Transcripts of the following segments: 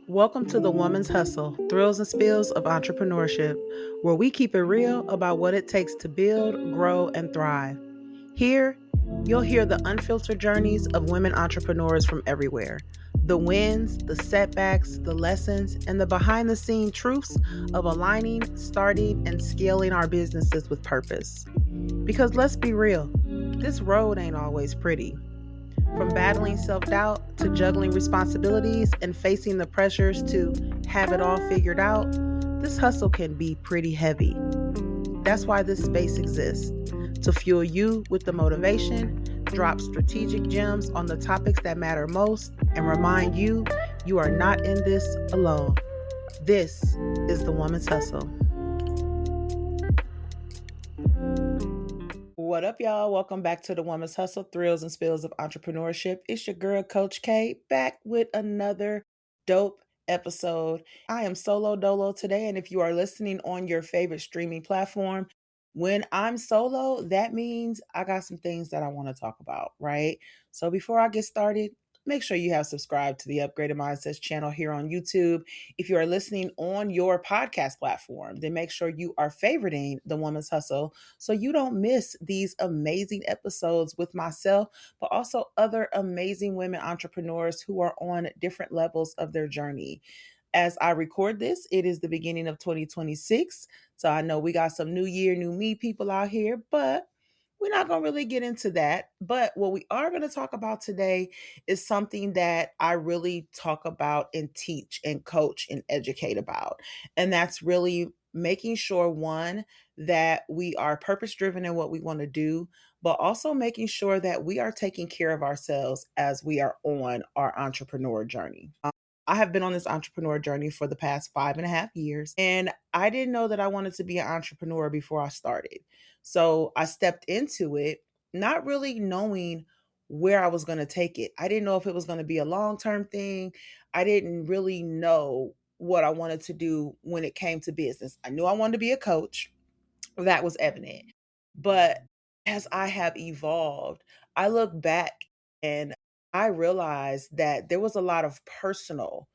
Welcome to the Woman's Hustle, Thrills and Spills of Entrepreneurship, where we keep it real about what it takes to build, grow, and thrive. Here, you'll hear the unfiltered journeys of women entrepreneurs from everywhere, the wins, the setbacks, the lessons, and the behind the scene truths of aligning, starting, and scaling our businesses with purpose. Because let's be real, this road ain't always pretty. From battling self doubt to juggling responsibilities and facing the pressures to have it all figured out, this hustle can be pretty heavy. That's why this space exists to fuel you with the motivation, drop strategic gems on the topics that matter most, and remind you you are not in this alone. This is the Woman's Hustle. What up, y'all? Welcome back to the Woman's Hustle, Thrills and Spills of Entrepreneurship. It's your girl, Coach K, back with another dope episode. I am solo dolo today, and if you are listening on your favorite streaming platform, when I'm solo, that means I got some things that I want to talk about, right? So before I get started, make sure you have subscribed to the Upgraded Mindsets channel here on YouTube. If you are listening on your podcast platform, then make sure you are favoriting the Woman's Hustle so you don't miss these amazing episodes with myself, but also other amazing women entrepreneurs who are on different levels of their journey. As I record this, it is the beginning of 2026. So I know we got some new year, new me people out here, but we're not going to really get into that. But what we are going to talk about today is something that I really talk about and teach and coach and educate about. And that's really making sure, one, that we are purpose driven in what we want to do, but also making sure that we are taking care of ourselves as we are on our entrepreneur journey. I have been on this entrepreneur journey for the past 5.5 years, and I didn't know that I wanted to be an entrepreneur before I started. So I stepped into it not really knowing where I was going to take it. I didn't know if it was going to be a long term thing. I didn't really know what I wanted to do when it came to business. I knew I wanted to be a coach. That was evident. But as I have evolved, I look back and I realized that there was a lot of personal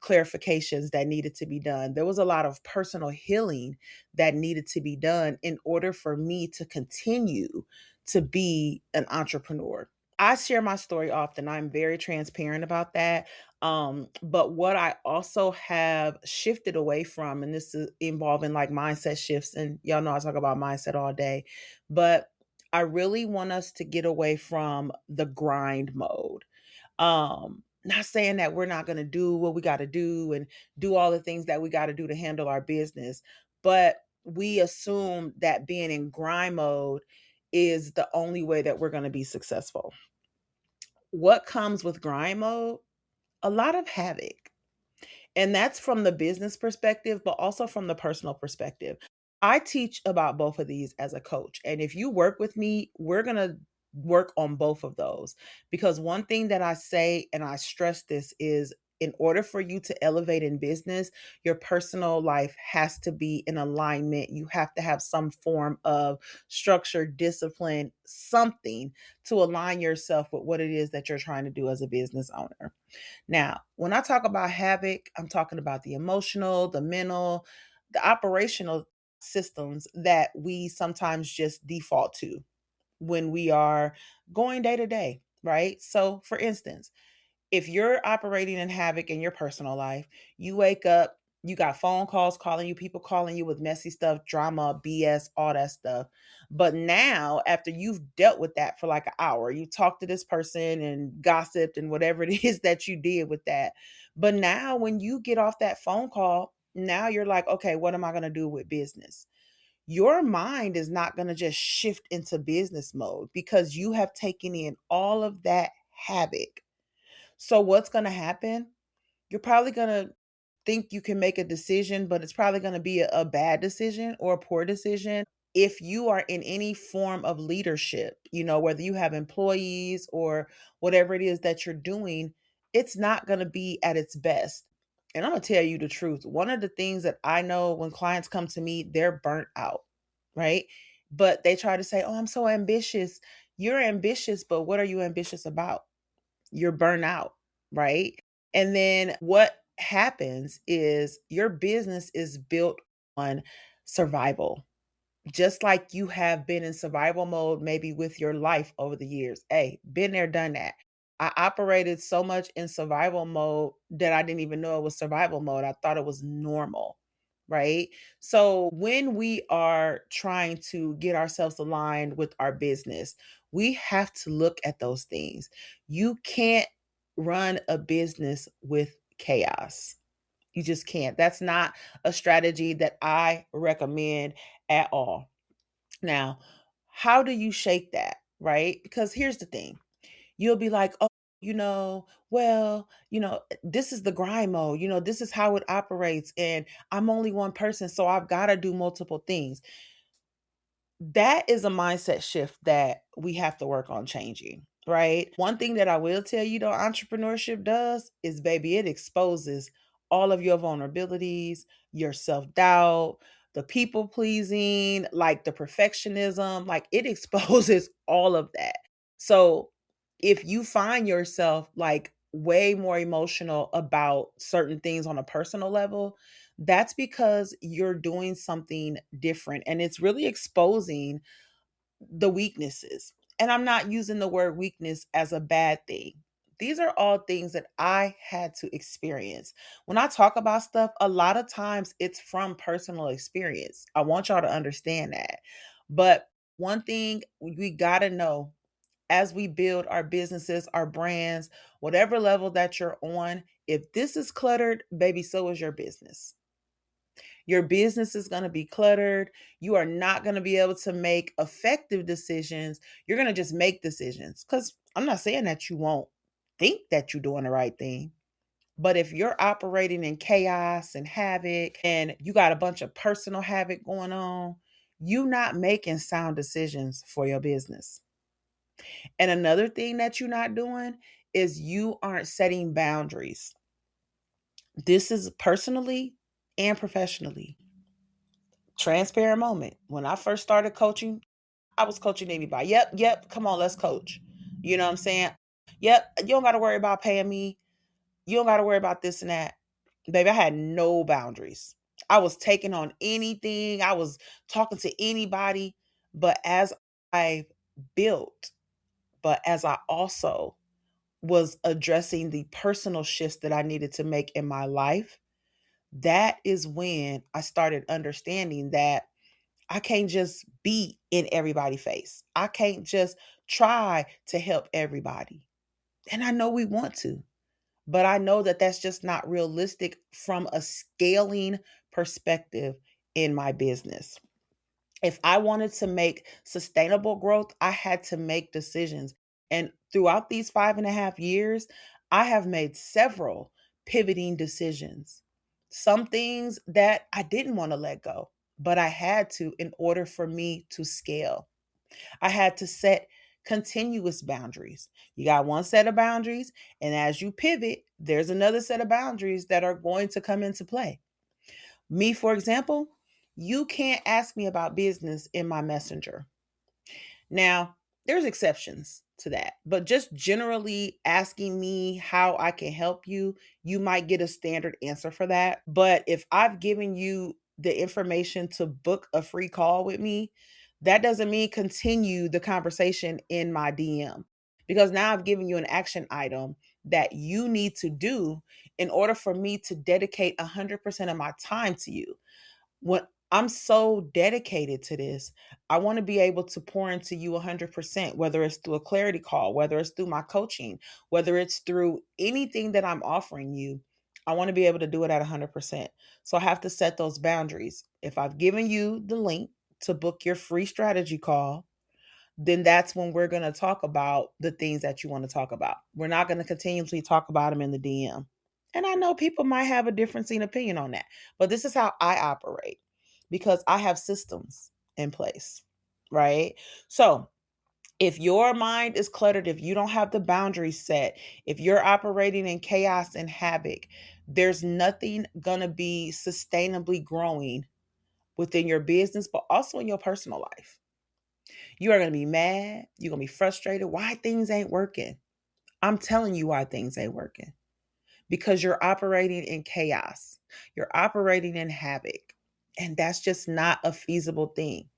clarifications that needed to be done. There was a lot of personal healing that needed to be done in order for me to continue to be an entrepreneur. I share my story often. I'm very transparent about that. But what I also have shifted away from, and this is involving like mindset shifts, and y'all know I talk about mindset all day, but I really want us to get away from the grind mode. Not saying that we're not going to do what we got to do and do all the things that we got to do to handle our business, but we assume that being in grind mode is the only way that we're going to be successful. What comes with grind mode? A lot of havoc. And that's from the business perspective, but also from the personal perspective. I teach about both of these as a coach. And if you work with me, we're going to work on both of those. Because one thing that I say, and I stress this, is in order for you to elevate in business, your personal life has to be in alignment. You have to have some form of structure, discipline, something to align yourself with what it is that you're trying to do as a business owner. Now, when I talk about havoc, I'm talking about the emotional, the mental, the operational systems that we sometimes just default to when we are going day to day, right? So, for instance, if you're operating in havoc in your personal life, you wake up, you got phone calls calling you, people calling you with messy stuff, drama, BS, all that stuff. But now, after you've dealt with that for like an hour, you talked to this person and gossiped and whatever it is that you did with that. But now, when you get off that phone call, now you're like, okay, what am I going to do with business? Your mind is not going to just shift into business mode because you have taken in all of that havoc. So what's going to happen? You're probably going to think you can make a decision, but it's probably going to be a bad decision or a poor decision. If you are in any form of leadership, whether you have employees or whatever it is that you're doing, it's not going to be at its best. And I'm going to tell you the truth. One of the things that I know when clients come to me, they're burnt out, right? But they try to say, oh, I'm so ambitious. You're ambitious, but what are you ambitious about? You're burnt out, right? And then what happens is your business is built on survival, just like you have been in survival mode maybe with your life over the years. Hey, been there, done that. I operated so much in survival mode that I didn't even know it was survival mode. I thought it was normal, right? So when we are trying to get ourselves aligned with our business, we have to look at those things. You can't run a business with chaos. You just can't. That's not a strategy that I recommend at all. Now, how do you shake that, right? Because here's the thing. You'll be like, "Oh, well, this is the grind mode. This is how it operates and I'm only one person, so I've got to do multiple things." That is a mindset shift that we have to work on changing, right? One thing that I will tell you though, entrepreneurship does is, baby, it exposes all of your vulnerabilities, your self doubt, the people pleasing, like the perfectionism, like it exposes all of that. So if you find yourself like way more emotional about certain things on a personal level, that's because you're doing something different and it's really exposing the weaknesses. And I'm not using the word weakness as a bad thing. These are all things that I had to experience. When I talk about stuff, a lot of times it's from personal experience. I want y'all to understand that. But one thing we got to know as we build our businesses, our brands, whatever level that you're on, if this is cluttered, baby, so is your business. Your business is going to be cluttered. You are not going to be able to make effective decisions. You're going to just make decisions. Because I'm not saying that you won't think that you're doing the right thing. But if you're operating in chaos and havoc and you got a bunch of personal havoc going on, you're not making sound decisions for your business. And another thing that you're not doing is you aren't setting boundaries. This is personally and professionally. Transparent moment. When I first started coaching, I was coaching anybody. Yep, yep, come on, let's coach. You know what I'm saying? Yep, you don't got to worry about paying me. You don't got to worry about this and that. Baby, I had no boundaries. I was taking on anything, I was talking to anybody. But as I built, but as I also was addressing the personal shifts that I needed to make in my life, that is when I started understanding that I can't just be in everybody's face. I can't just try to help everybody. And I know we want to, but I know that that's just not realistic from a scaling perspective in my business. If I wanted to make sustainable growth, I had to make decisions. And throughout these 5.5 years, I have made several pivoting decisions. Some things that I didn't want to let go, but I had to in order for me to scale. I had to set continuous boundaries. You got one set of boundaries, and as you pivot, there's another set of boundaries that are going to come into play. Me, for example, you can't ask me about business in my messenger. Now, there's exceptions to that, but just generally asking me how I can help you, you might get a standard answer for that. But if I've given you the information to book a free call with me, that doesn't mean continue the conversation in my DM, because now I've given you an action item that you need to do in order for me to dedicate 100% of my time to you. When I'm so dedicated to this, I want to be able to pour into you 100%, whether it's through a clarity call, whether it's through my coaching, whether it's through anything that I'm offering you. I want to be able to do it at 100%. So I have to set those boundaries. If I've given you the link to book your free strategy call, then that's when we're going to talk about the things that you want to talk about. We're not going to continuously talk about them in the DM. And I know people might have a different opinion on that, but this is how I operate because I have systems in place, right? So if your mind is cluttered, if you don't have the boundaries set, if you're operating in chaos and havoc, there's nothing going to be sustainably growing within your business, but also in your personal life. You are going to be mad. You're going to be frustrated. Why things ain't working? I'm telling you why things ain't working. because you're operating in chaos. You're operating in havoc. And that's just not a feasible thing.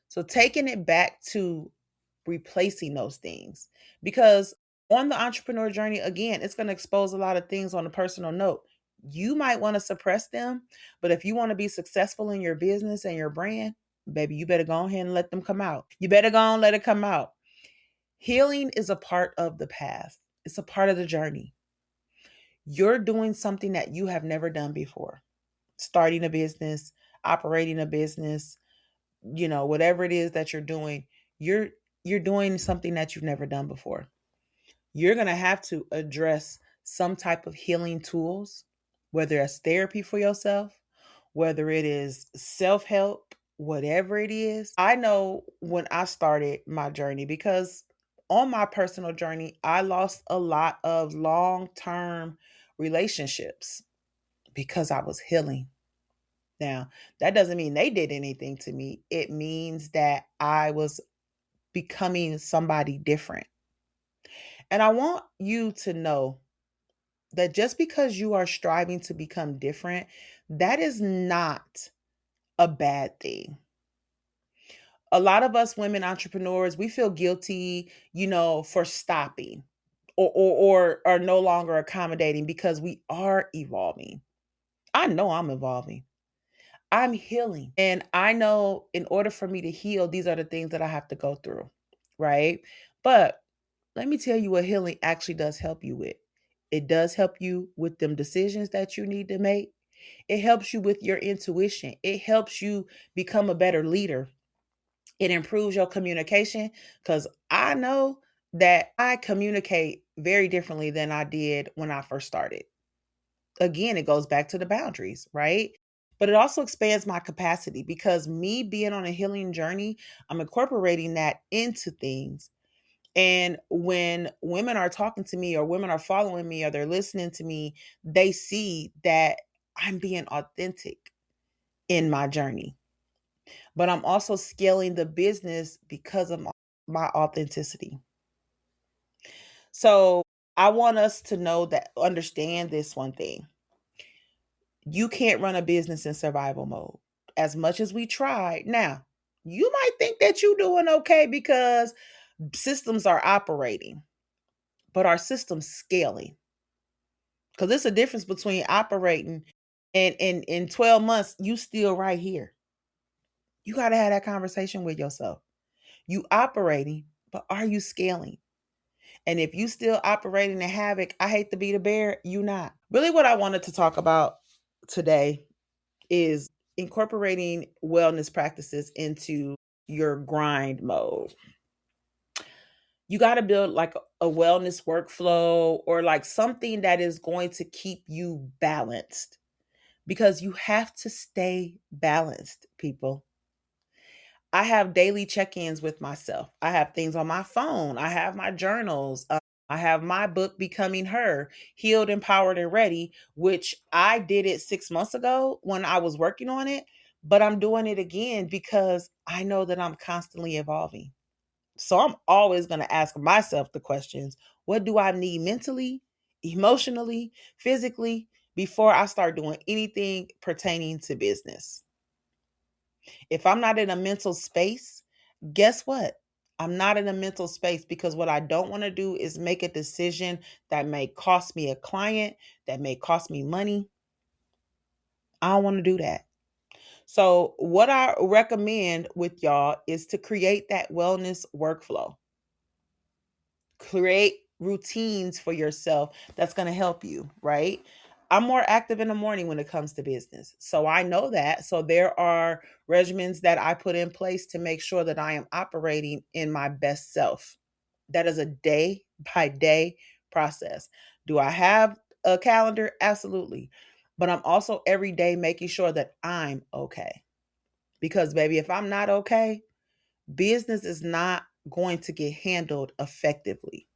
So taking it back to replacing those things, because on the entrepreneur journey, again, it's going to expose a lot of things on a personal note. You might want to suppress them, but if you want to be successful in your business and your brand, baby, you better go ahead and let them come out. You better go and let it come out. Healing is a part of the path. It's a part of the journey. You're doing something that you have never done before. Starting a business, operating a business, whatever it is that you're doing, you're doing something that you've never done before. You're going to have to address some type of healing tools, whether it's therapy for yourself, whether it is self-help, whatever it is. I know when I started my journey, because on my personal journey, I lost a lot of long-term relationships because I was healing. Now, that doesn't mean they did anything to me. It means that I was becoming somebody different. And I want you to know that just because you are striving to become different, that is not a bad thing. A lot of us women entrepreneurs, we feel guilty, for stopping or are no longer accommodating because we are evolving. I know I'm evolving. I'm healing. And I know in order for me to heal, these are the things that I have to go through, right? But let me tell you what healing actually does help you with. It does help you with them decisions that you need to make. It helps you with your intuition. It helps you become a better leader. It improves your communication, because I know that I communicate very differently than I did when I first started. Again, it goes back to the boundaries, right? But it also expands my capacity, because me being on a healing journey, I'm incorporating that into things. And when women are talking to me or women are following me or they're listening to me, they see that I'm being authentic in my journey. But I'm also scaling the business because of my authenticity. So I want us to know that, understand this one thing. You can't run a business in survival mode. As much as we try. Now, you might think that you're doing okay because systems are operating, but our systems scaling. Because there's a difference between operating and in 12 months, you still right here. You got to have that conversation with yourself. You operating, but are you scaling? And if you still operating in havoc, I hate to be the bear, you not. Really what I wanted to talk about today is incorporating wellness practices into your grind mode. You got to build like a wellness workflow, or like something that is going to keep you balanced, because you have to stay balanced, people. I have daily check-ins with myself. I have things on my phone. I have my journals. I have my book, Becoming Her, Healed, Empowered, and Ready, which I did it 6 months ago when I was working on it, but I'm doing it again because I know that I'm constantly evolving. So I'm always going to ask myself the questions: what do I need mentally, emotionally, physically, before I start doing anything pertaining to business? If I'm not in a mental space, guess what? I'm not in a mental space, because what I don't want to do is make a decision that may cost me a client, that may cost me money. I don't want to do that. So, what I recommend with y'all is to create that wellness workflow. Create routines for yourself that's going to help you, right? I'm more active in the morning when it comes to business. So I know that. So there are regimens that I put in place to make sure that I am operating in my best self. That is a day by day process. Do I have a calendar? Absolutely. But I'm also every day making sure that I'm okay. Because, baby, if I'm not okay, business is not going to get handled effectively.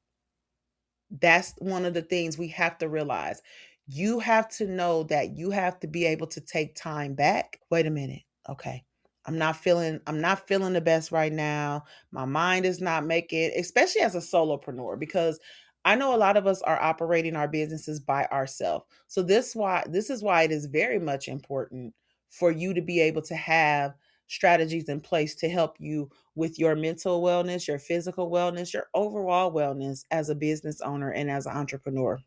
That's one of the things we have to realize. You have to know that you have to be able to take time back. Wait a minute. Okay. I'm not feeling the best right now. My mind is not making, especially as a solopreneur, because I know a lot of us are operating our businesses by ourselves. So this is why it is very much important for you to be able to have strategies in place to help you with your mental wellness, your physical wellness, your overall wellness as a business owner and as an entrepreneur.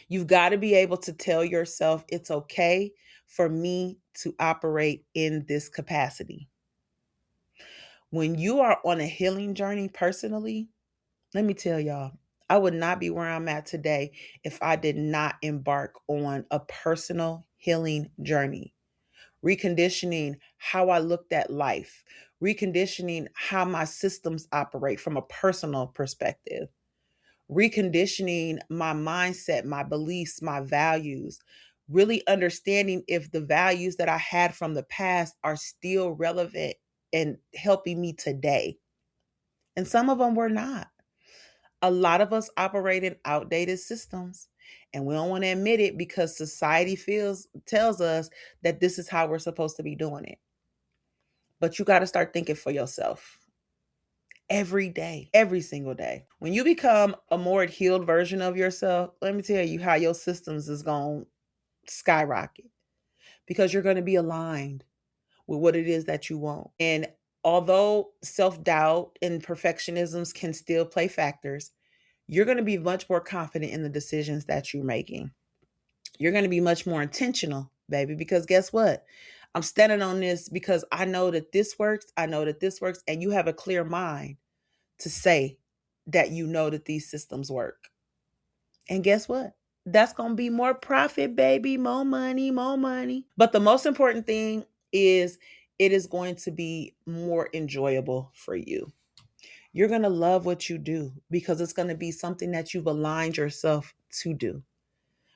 You've got to be able to tell yourself it's okay for me to operate in this capacity. When you are on a healing journey personally, let me tell y'all, I would not be where I'm at today if I did not embark on a personal healing journey, reconditioning how I looked at life, reconditioning how my systems operate from a personal perspective, reconditioning my mindset, my beliefs, my values, really understanding if the values that I had from the past are still relevant and helping me today. And some of them were not. A lot of us operate in outdated systems and we don't want to admit it because society tells us that this is how we're supposed to be doing it. But you got to start thinking for yourself every day, every single day. When you become a more healed version of yourself, let me tell you how your systems is going to skyrocket because you're going to be aligned with what it is that you want. And although self-doubt and perfectionisms can still play factors, you're going to be much more confident in the decisions that you're making. You're going to be much more intentional, baby, because guess what? I'm standing on this because I know that this works. I know that this works. And you have a clear mind to say that you know that these systems work. And guess what? That's going to be more profit, baby, more money, more money. But the most important thing is it is going to be more enjoyable for you. You're going to love what you do because it's going to be something that you've aligned yourself to do.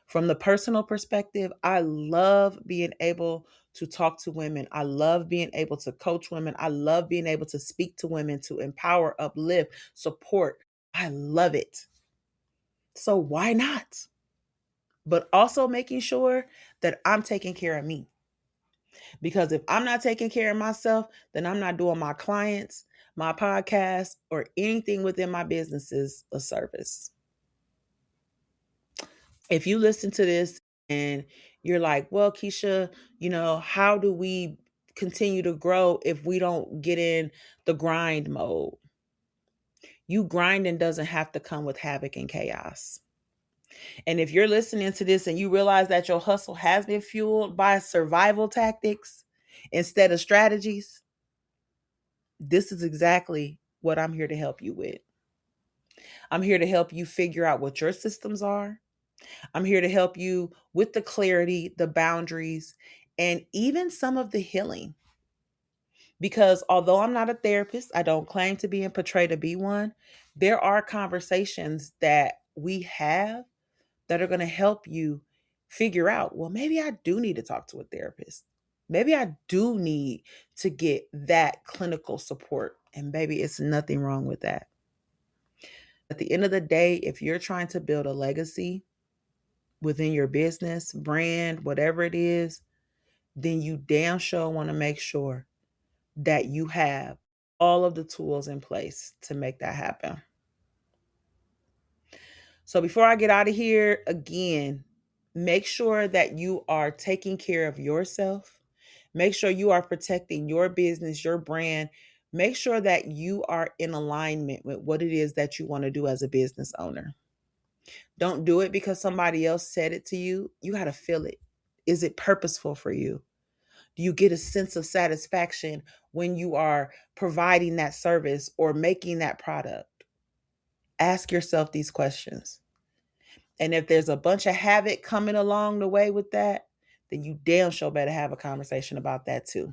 From the personal perspective, I love being able to talk to women. I love being able to coach women. I love being able to speak to women, to empower, uplift, support. I love it. So why not? But also making sure that I'm taking care of me. Because if I'm not taking care of myself, then I'm not doing my clients, my podcast, or anything within my businesses a service. If you listen to this and you're like, well, Keisha, how do we continue to grow if we don't get in the grind mode? You grinding doesn't have to come with havoc and chaos. And if you're listening to this and you realize that your hustle has been fueled by survival tactics instead of strategies, this is exactly what I'm here to help you with. I'm here to help you figure out what your systems are. I'm here to help you with the clarity, the boundaries, and even some of the healing. Because although I'm not a therapist, I don't claim to be and portray to be one. There are conversations that we have that are going to help you figure out, well, maybe I do need to talk to a therapist. Maybe I do need to get that clinical support. And baby, it's nothing wrong with that. At the end of the day, if you're trying to build a legacy within your business, brand, whatever it is, then you damn sure want to make sure that you have all of the tools in place to make that happen. So before I get out of here, again, make sure that you are taking care of yourself. Make sure you are protecting your business, your brand. Make sure that you are in alignment with what it is that you want to do as a business owner. Don't do it because somebody else said it to you. You got to feel it. Is it purposeful for you? Do you get a sense of satisfaction when you are providing that service or making that product? Ask yourself these questions. And if there's a bunch of havoc coming along the way with that, then you damn sure better have a conversation about that too.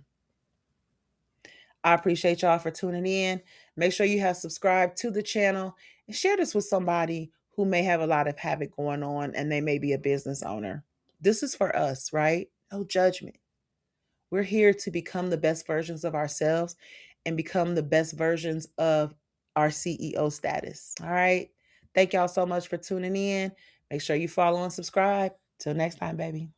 I appreciate y'all for tuning in. Make sure you have subscribed to the channel and share this with somebody who may have a lot of havoc going on and they may be a business owner. This is for us, right? No judgment. We're here to become the best versions of ourselves and become the best versions of our CEO status. All right. Thank y'all so much for tuning in. Make sure you follow and subscribe. Till next time, baby.